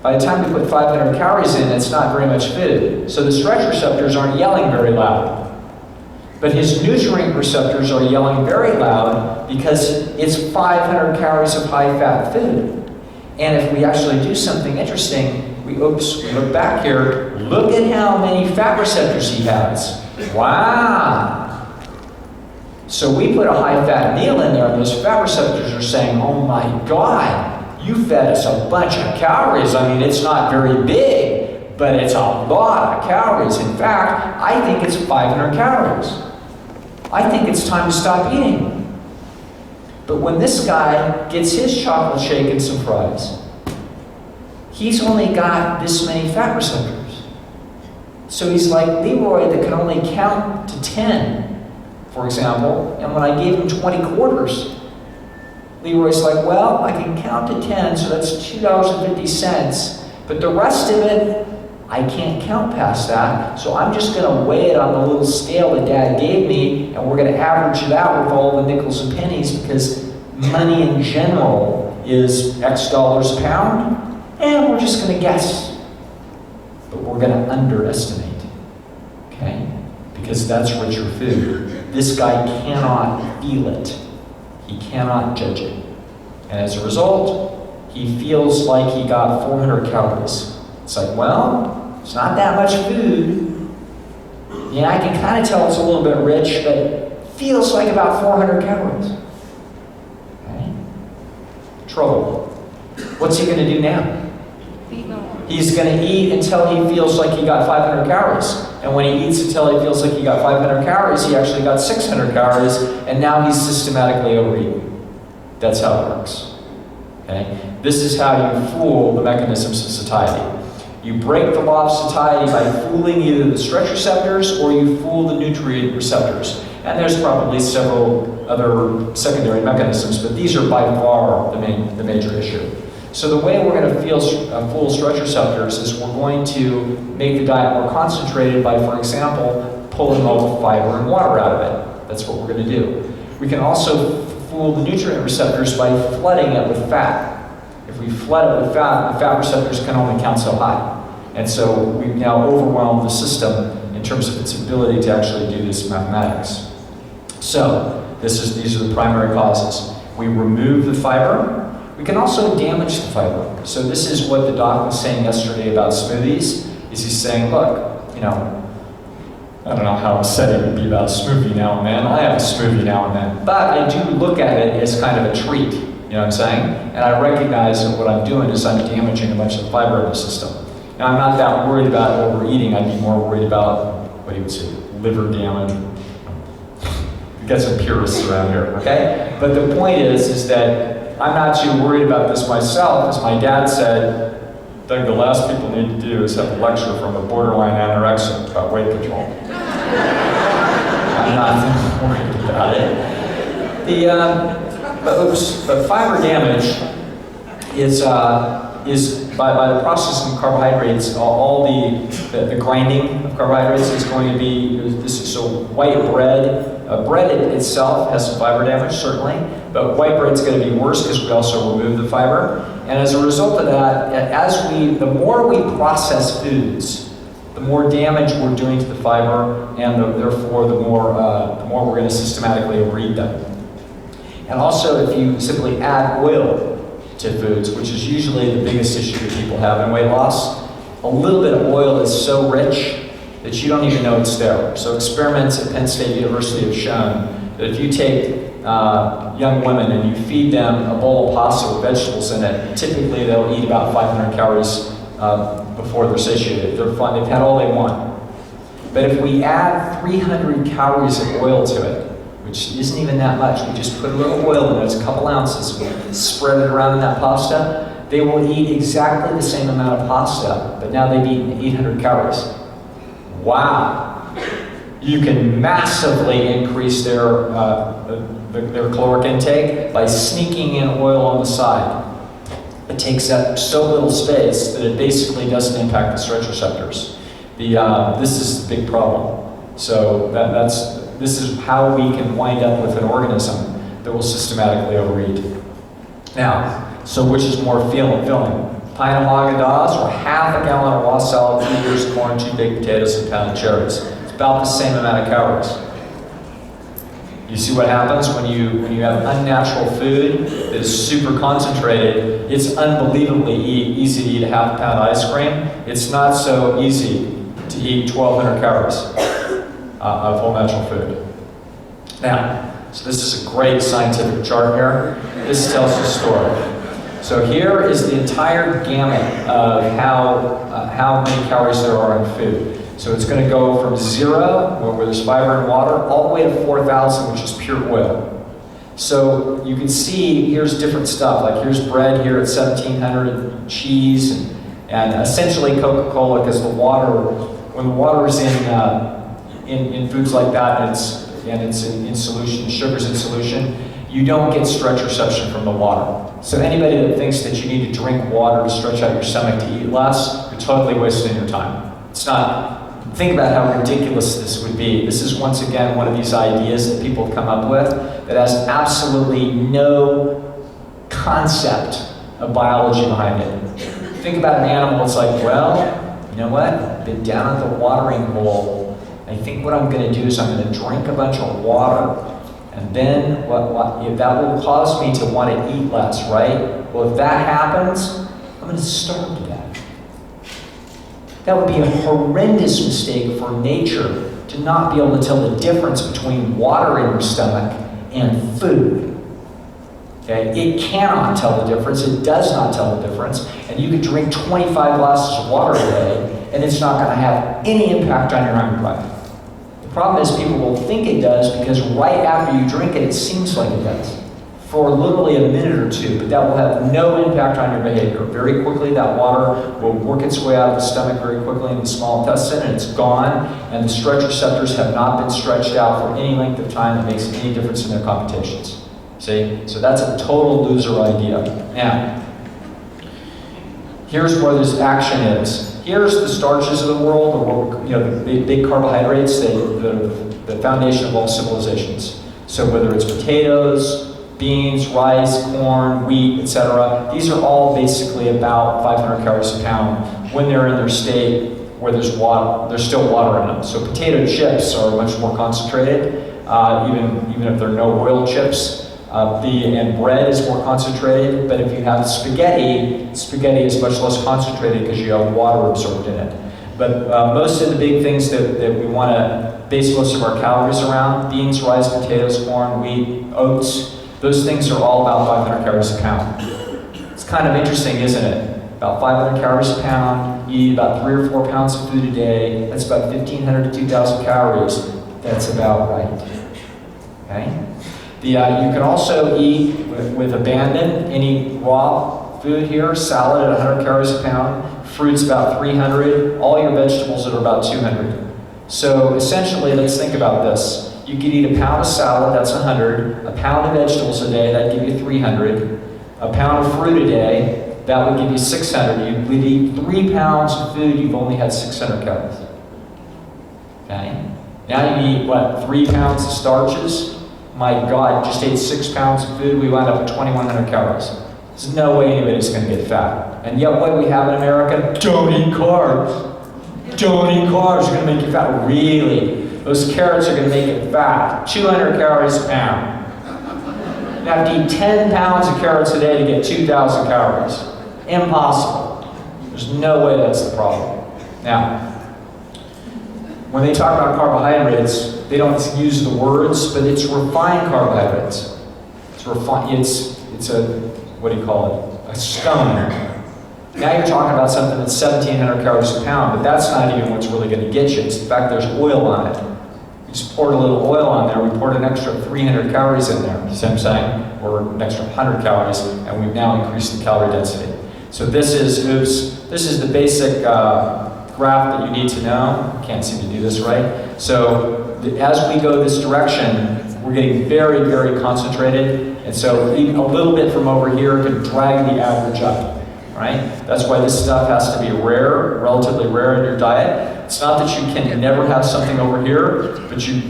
by the time we put 500 calories in, it's not very much food. So the stretch receptors aren't yelling very loud. But his nutrient receptors are yelling very loud because it's 500 calories of high-fat food. And if we actually do something interesting, we look back here, look at how many fat receptors he has. Wow! So we put a high-fat meal in there, and those fat receptors are saying, oh my God, you fed us a bunch of calories. I mean, it's not very big, but it's a lot of calories. In fact, I think it's 500 calories. I think it's time to stop eating. But when this guy gets his chocolate shake and some fries, he's only got this many fat receptors. So he's like Leroy that can only count to 10, for example, and when I gave him 20 quarters, Leroy's like, well, I can count to 10, so that's $2.50, but the rest of it, I can't count past that, so I'm just going to weigh it on the little scale that Dad gave me, and we're going to average it out with all the nickels and pennies, because money in general is X dollars a pound, and we're just going to guess. But we're going to underestimate, okay? Because that's richer food. This guy cannot feel it. He cannot judge it. And as a result, he feels like he got 400 calories. It's like, well, it's not that much food. Yeah, I can kind of tell it's a little bit rich, but it feels like about 400 calories. Okay? Trouble. What's he going to do now? He's going to eat until he feels like he got 500 calories. And when he eats until he feels like he got 500 calories, he actually got 600 calories, and now he's systematically overeating. That's how it works. Okay? This is how you fool the mechanisms of satiety. You break the law of satiety by fooling either the stretch receptors or you fool the nutrient receptors. And there's probably several other secondary mechanisms, but these are by far the major issue. So the way we're going to fool stretch receptors is we're going to make the diet more concentrated by, for example, pulling all the fiber and water out of it. That's what we're going to do. We can also fool the nutrient receptors by flooding it with fat. If we flood it with fat, the fat receptors can only count so high. And so we've now overwhelmed the system in terms of its ability to actually do this mathematics. So these are the primary causes. We remove the fiber. We can also damage the fiber. So this is what the doc was saying yesterday about smoothies. He's saying, look, you know, I don't know how upset it would be about a smoothie now and then. I have a smoothie now and then. But I do look at it as kind of a treat. You know what I'm saying? And I recognize that what I'm doing is I'm damaging a bunch of fiber in the system. Now, I'm not that worried about overeating. I'd be more worried about, what he would say, liver damage. We've got some purists around here, okay? But the point is that I'm not too worried about this myself. As my dad said, Doug, the last people need to do is have a lecture from a borderline anorexic about weight control. I'm not worried about it. But fiber damage is by the processing of carbohydrates, all the grinding of carbohydrates is going to be, so white bread, bread itself has some fiber damage, certainly, but white bread's going to be worse because we also remove the fiber. And as a result of that, the more we process foods, the more damage we're doing to the fiber, and therefore the more we're going to systematically overeat them. And also, if you simply add oil to foods, which is usually the biggest issue that people have in weight loss, a little bit of oil is so rich that you don't even know it's there. So experiments at Penn State University have shown that if you take young women and you feed them a bowl of pasta with vegetables in it, typically they'll eat about 500 calories before they're satiated. They're fine, they've had all they want. But if we add 300 calories of oil to it, which isn't even that much, we just put a little oil in it, it's a couple ounces, we spread it around in that pasta, they will eat exactly the same amount of pasta, but now they've eaten 800 calories. Wow. You can massively increase their caloric intake by sneaking in oil on the side. It takes up so little space that it basically doesn't impact the stretch receptors. This is the big problem. So this is how we can wind up with an organism that will systematically overeat. Now, so which is more filling? Pint of Haagen-Dazs or half a gallon of raw salad, 3 ears of corn, 2 baked potatoes, and a pound of cherries. It's about the same amount of calories. You see what happens when you have unnatural food that is super concentrated. It's unbelievably easy to eat a half a pound of ice cream. It's not so easy to eat 1,200 calories of whole natural food. Now, so this is a great scientific chart here. This tells the story. So here is the entire gamut of how many calories there are in food. So it's going to go from 0, where there's fiber and water, all the way to 4,000, which is pure oil. So you can see here's different stuff. Like here's bread here at 1,700, and cheese, and essentially Coca-Cola, because the water, when the water is in foods like that, and it's in solution, sugar's in solution, you don't get stretch reception from the water. So anybody that thinks that you need to drink water to stretch out your stomach to eat less, you're totally wasting your time. It's not. Think about how ridiculous this would be. This is once again one of these ideas that people have come up with that has absolutely no concept of biology behind it. Think about an animal, it's like, well, you know what? I've been down at the watering hole. I think what I'm going to do is I'm going to drink a bunch of water. And then that will cause me to want to eat less, right? Well, if that happens, I'm going to starve to death. That would be a horrendous mistake for nature to not be able to tell the difference between water in your stomach and food. Okay? It cannot tell the difference. It does not tell the difference. And you could drink 25 glasses of water a day, and it's not going to have any impact on your hunger drive. The problem is people will think it does because right after you drink it, it seems like it does. For literally a minute or two, but that will have no impact on your behavior. Very quickly, that water will work its way out of the stomach very quickly in the small intestine, and it's gone, and the stretch receptors have not been stretched out for any length of time that makes any difference in their computations. See? So that's a total loser idea. Now, here's where this action is. Here's the starches of the world, the big carbohydrates, the foundation of all civilizations. So whether it's potatoes, beans, rice, corn, wheat, etc. These are all basically about 500 calories a pound when they're in their state where there's water. There's still water in them. So potato chips are much more concentrated, even if they're no oil chips. And bread is more concentrated. But if you have spaghetti is much less concentrated because you have water absorbed in it. But most of the big things that we want to base most of our calories around, beans, rice, potatoes, corn, wheat, oats, those things are all about 500 calories a pound. It's kind of interesting, isn't it? About 500 calories a pound, you eat about 3 or 4 pounds of food a day, that's about 1,500 to 2,000 calories. That's about right. Okay? You can also eat with abandon any raw food here, salad at 100 calories a pound, fruits about 300, all your vegetables are about 200. So essentially, let's think about this. You could eat a pound of salad, that's 100, a pound of vegetables a day, that'd give you 300, a pound of fruit a day, that would give you 600. You would eat 3 pounds of food, you've only had 600 calories. Okay? Now you eat, 3 pounds of starches? My God, just ate 6 pounds of food, we wound up with 2,100 calories. There's no way anybody's going to get fat. And yet what do we have in America? Don't eat carbs. Don't eat carbs, you're going to make you fat. Really? Those carrots are going to make it fat. 200 calories a pound. You have to eat 10 pounds of carrots a day to get 2,000 calories. Impossible. There's no way that's the problem. Now, when they talk about carbohydrates, they don't use the words, but it's refined carbohydrates. It's refined. It's a, what do you call it? A scone. Now you're talking about something that's 1,700 calories a pound, but that's not even what's really going to get you. It's the fact there's oil on it. We just poured a little oil on there. We poured an extra 300 calories in there. You see what I'm saying? Or an extra 100 calories, and we've now increased the calorie density. So this is the basic graph that you need to know. Can't seem to do this right. So as we go this direction, we're getting very, very concentrated, and so even a little bit from over here can drag the average up, right? That's why this stuff has to be rare, relatively rare in your diet. It's not that you can never have something over here, but you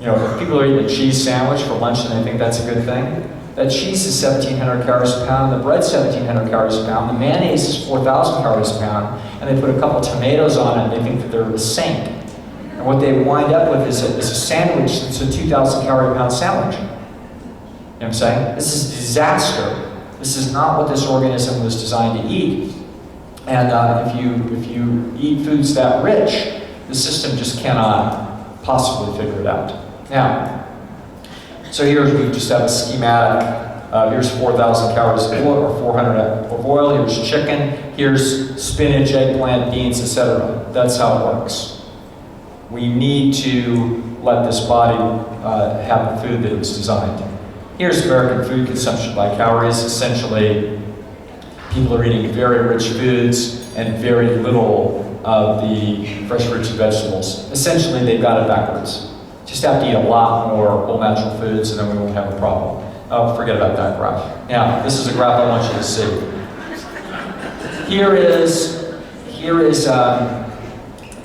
know, if people are eating a cheese sandwich for lunch and they think that's a good thing, that cheese is 1,700 calories a pound, the bread's 1,700 calories a pound, the mayonnaise is 4,000 calories a pound, and they put a couple tomatoes on it and they think that they're a saint. And what they wind up with is a sandwich that's a 2,000 calorie a pound sandwich. You know what I'm saying? This is a disaster. This is not what this organism was designed to eat. And if you eat foods that rich, the system just cannot possibly figure it out. Now, so here we just have a schematic. Here's 4,000 calories of oil, or 400 of oil. Here's chicken. Here's spinach, eggplant, beans, etc. That's how it works. We need to let this body have the food that it was designed. Here's American food consumption by calories. Essentially, people are eating very rich foods and very little of the fresh fruits and vegetables. Essentially, they've got it backwards. Just have to eat a lot more whole natural foods and then we won't have a problem. Oh, forget about that graph. Now, this is a graph I want you to see. Here is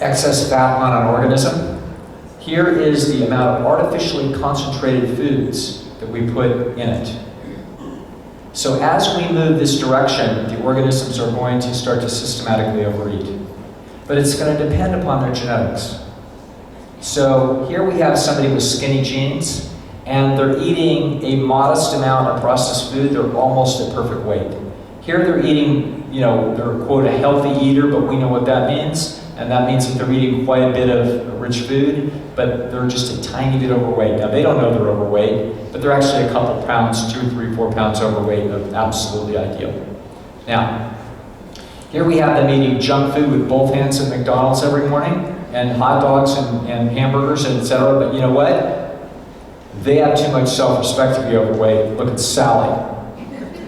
excess fat on an organism. Here is the amount of artificially concentrated foods that we put in it. So as we move this direction, the organisms are going to start to systematically overeat. But it's going to depend upon their genetics. So here we have somebody with skinny genes, and they're eating a modest amount of processed food. They're almost at perfect weight. Here they're eating, you know, they're, quote, a healthy eater, but we know what that means. And that means that they're eating quite a bit of rich food, but they're just a tiny bit overweight. Now, they don't know they're overweight, but they're actually a couple pounds, 2, 3, 4 pounds overweight, of absolutely ideal. Now, here we have them eating junk food with both hands at McDonald's every morning, and hot dogs and hamburgers, and etc. But you know what? They have too much self-respect to be overweight. Look at Sally.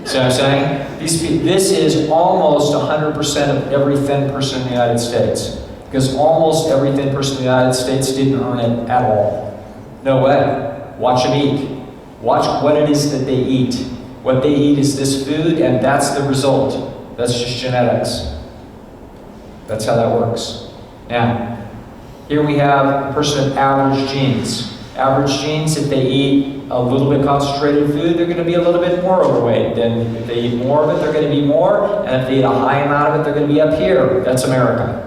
See what I'm saying? This is almost 100% of every thin person in the United States. Because almost every thin person in the United States didn't earn it at all. No way. Watch them eat. Watch what it is that they eat. What they eat is this food, and that's the result. That's just genetics. That's how that works. Now, here we have a person with average genes. Average genes, if they eat a little bit concentrated food, they're going to be a little bit more overweight. Then if they eat more of it, they're going to be more. And if they eat a high amount of it, they're going to be up here. That's America.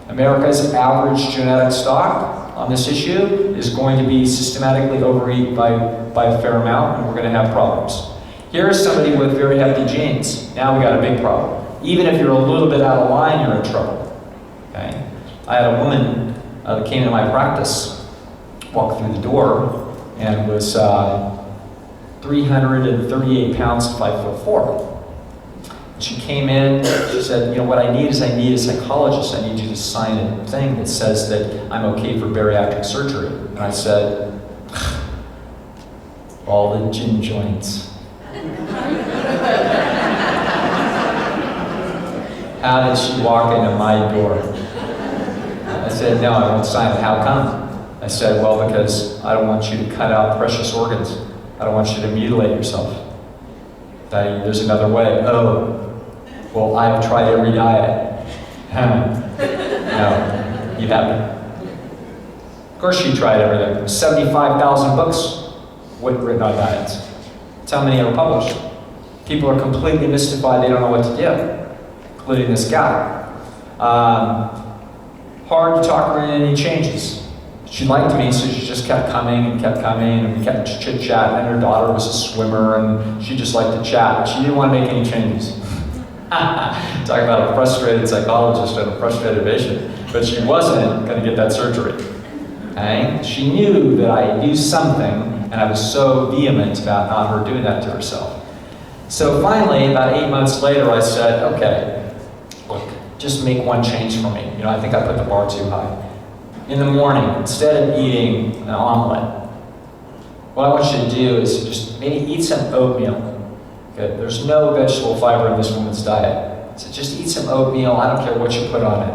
America's average genetic stock on this issue is going to be systematically overeat by a fair amount, and we're going to have problems. Here's somebody with very hefty genes. Now we got a big problem. Even if you're a little bit out of line, you're in trouble. Okay? I had a woman that came into my practice, walked through the door, and was 338 pounds to 5'4". She came in, she said, you know, what I need is a psychologist. I need you to sign a thing that says that I'm okay for bariatric surgery. And I said, all the gin joints. How did she walk into my door? I said, no, I won't sign it. How come? I said, well, because I don't want you to cut out precious organs. I don't want you to mutilate yourself. There's another way. Oh, well, I've tried every diet. No, you haven't. Of course she tried everything. 75,000 books written on diets. That's how many are published. People are completely mystified. They don't know what to do, including this guy. Hard to talk her into any changes. She liked me, so she just kept coming, and we kept chit-chatting, and her daughter was a swimmer, and she just liked to chat. She didn't want to make any changes. Talk about a frustrated psychologist and a frustrated patient. But she wasn't going to get that surgery. Okay? She knew that I knew something, and I was so vehement about not her doing that to herself. So finally, about 8 months later, I said, okay, just make one change for me. You know, I think I put the bar too high. In the morning, instead of eating an omelet, what I want you to do is just maybe eat some oatmeal. Okay? There's no vegetable fiber in this woman's diet. So just eat some oatmeal. I don't care what you put on it.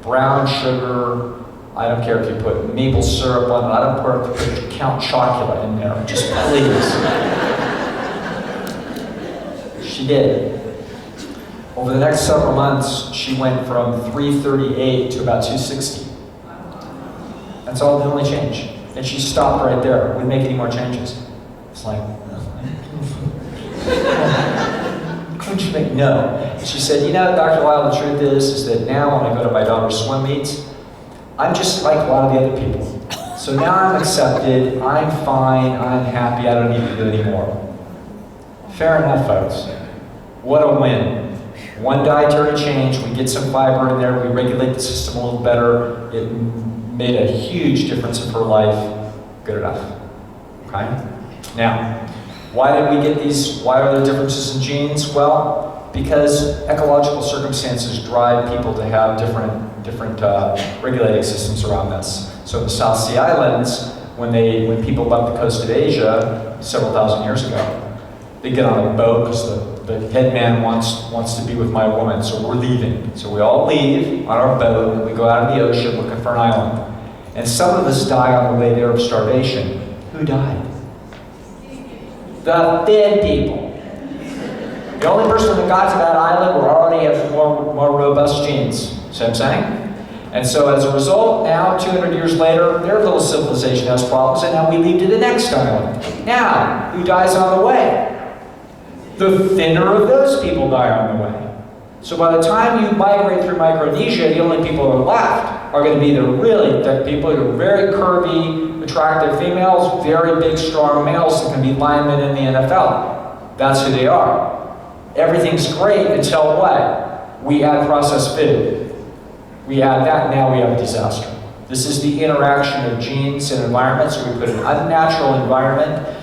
Brown sugar. I don't care if you put maple syrup on it. I don't care if you put Count Chocula in there. Just please. She did. Over the next several months, she went from 338 to about 260. That's all the only change. And she stopped right there. Wouldn't make any more changes. It's like, couldn't you make, no. She said, you know, Dr. Lisle, the truth is that now when I go to my daughter's swim meets, I'm just like a lot of the other people. So now I'm accepted, I'm fine, I'm happy, I don't need to do it anymore. Fair enough, folks. What a win. One dietary change, we get some fiber in there, we regulate the system a little better. It made a huge difference in her life. Good enough. Okay? Now, why did we get these? Why are there differences in genes? Well, because ecological circumstances drive people to have different regulating systems around this. So in the South Sea Islands, when people left the coast of Asia several thousand years ago, they get on a boat because the head man wants to be with my woman, so we're leaving. So we all leave on our boat, and we go out in the ocean looking for an island. And some of us die on the way there of starvation. Who died? The thin people. The only person that got to that island were already have more robust genes. See what I'm saying? And so as a result, now 200 years later, their little civilization has problems, and now we leave to the next island. Now, who dies on the way? The thinner of those people die on the way. So by the time you migrate through Micronesia, the only people who are left are going to be the really thick people who are very curvy, attractive females, very big, strong males that can be linemen in the NFL. That's who they are. Everything's great until what? We add processed food. We add that, now we have a disaster. This is the interaction of genes and environment. So we put an unnatural environment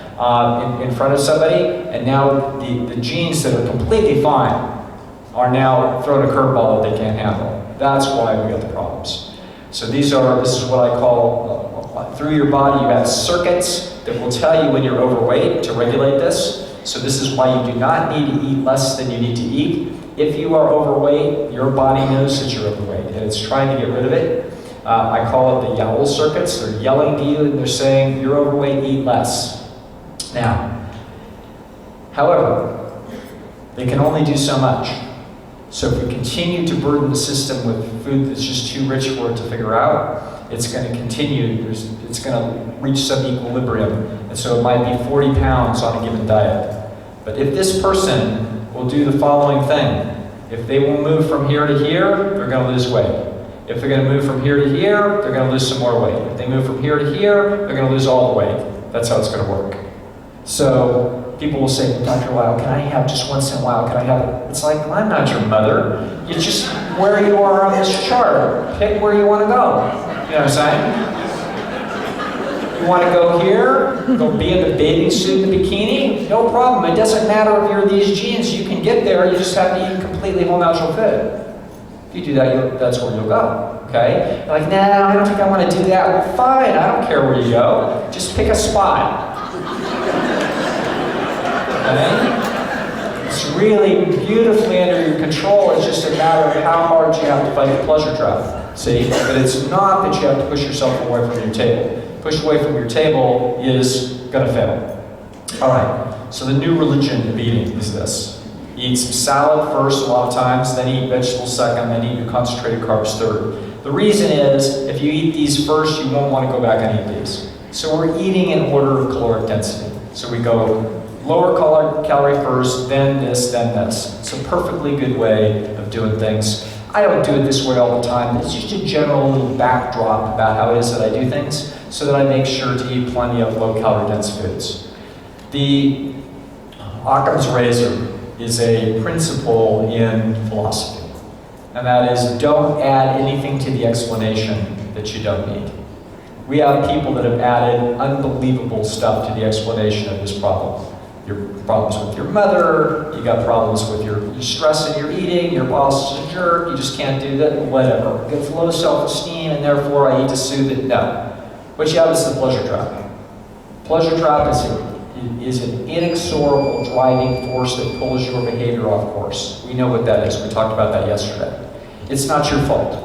in front of somebody, and now the genes that are completely fine are now thrown a curveball that they can't handle. That's why we got the problems. So this is what I call, through your body you have circuits that will tell you when you're overweight to regulate this. So this is why you do not need to eat less than you need to eat. If you are overweight, your body knows that you're overweight, and it's trying to get rid of it. I call it the yowl circuits. They're yelling to you, and they're saying, you're overweight, eat less. Now, however, they can only do so much. So if we continue to burden the system with food that's just too rich for it to figure out, it's going to continue, it's going to reach some equilibrium. And so it might be 40 pounds on a given diet. But if this person will do the following thing, if they will move from here to here, they're going to lose weight. If they're going to move from here to here, they're going to lose some more weight. If they move from here to here, they're going to lose all the weight. That's how it's going to work. So people will say, Dr. Lisle, can I have just once in a while, can I have it? It's like, well, I'm not your mother. You just, where you are on this chart, pick where you want to go. You know what I'm saying? You want to go here, go be in the bathing suit and the bikini? No problem. It doesn't matter if you're these genes. You can get there. You just have to eat completely whole natural food. If you do that, that's where you'll go. Okay? You're like, nah, I don't think I want to do that. Well, fine. I don't care where you go. Just pick a spot. Okay? It's really beautifully under your control. It's just a matter of how hard you have to fight the pleasure trap. See? But it's not that you have to push yourself away from your table. Push away from your table is going to fail. All right. So the new religion of eating is this. Eat some salad first a lot of times, then eat vegetables second, then eat your concentrated carbs third. The reason is, if you eat these first, you won't want to go back and eat these. So we're eating in order of caloric density. So we go lower calorie first, then this, then this. It's a perfectly good way of doing things. I don't do it this way all the time, but it's just a general little backdrop about how it is that I do things, so that I make sure to eat plenty of low-calorie dense foods. The Occam's razor is a principle in philosophy, and that is, don't add anything to the explanation that you don't need. We have people that have added unbelievable stuff to the explanation of this problem. Your problems with your mother, you got problems with your stress in your eating, your boss is a jerk, you just can't do that, whatever. It's low self-esteem and therefore I eat to soothe it. No. What you have is the pleasure trap. Pleasure trap is an inexorable driving force that pulls your behavior off course. We know what that is. We talked about that yesterday. It's not your fault.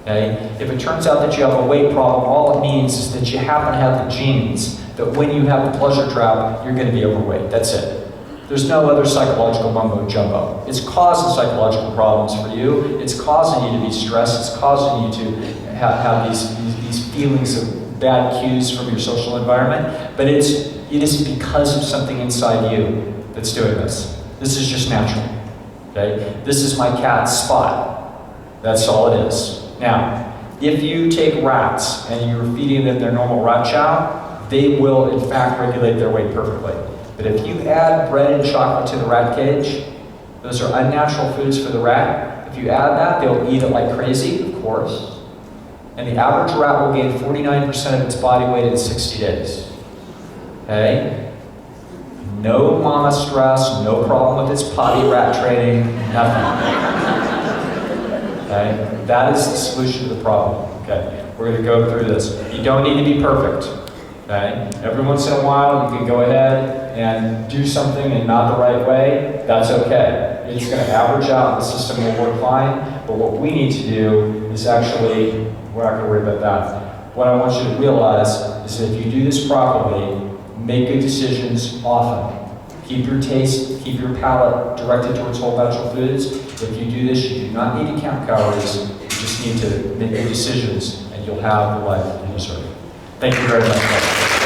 Okay? If it turns out that you have a weight problem, all it means is that you happen to have the genes that when you have the pleasure trap, you're going to be overweight. That's it. There's no other psychological mumbo jumbo. It's causing psychological problems for you. It's causing you to be stressed. It's causing you to have these feelings of bad cues from your social environment. But it is because of something inside you that's doing this. This is just natural. Okay? This is my cat's spot. That's all it is. Now, if you take rats and you're feeding them their normal rat chow, they will in fact regulate their weight perfectly. But if you add bread and chocolate to the rat cage, those are unnatural foods for the rat. If you add that, they'll eat it like crazy, of course. And the average rat will gain 49% of its body weight in 60 days. Okay? No mama stress, no problem with its potty rat training, nothing. Okay? That is the solution to the problem. Okay? We're going to go through this. You don't need to be perfect. Okay? Every once in a while, you can go ahead and do something in not the right way. That's okay. It's going to average out. The system will work fine. But what we need to do is actually, we're not going to worry about that. What I want you to realize is that if you do this properly, make good decisions often. Keep your taste, keep your palate directed towards whole natural foods. If you do this, you do not need to count calories. You just need to make good decisions, and you'll have the life you deserve. Thank you very much.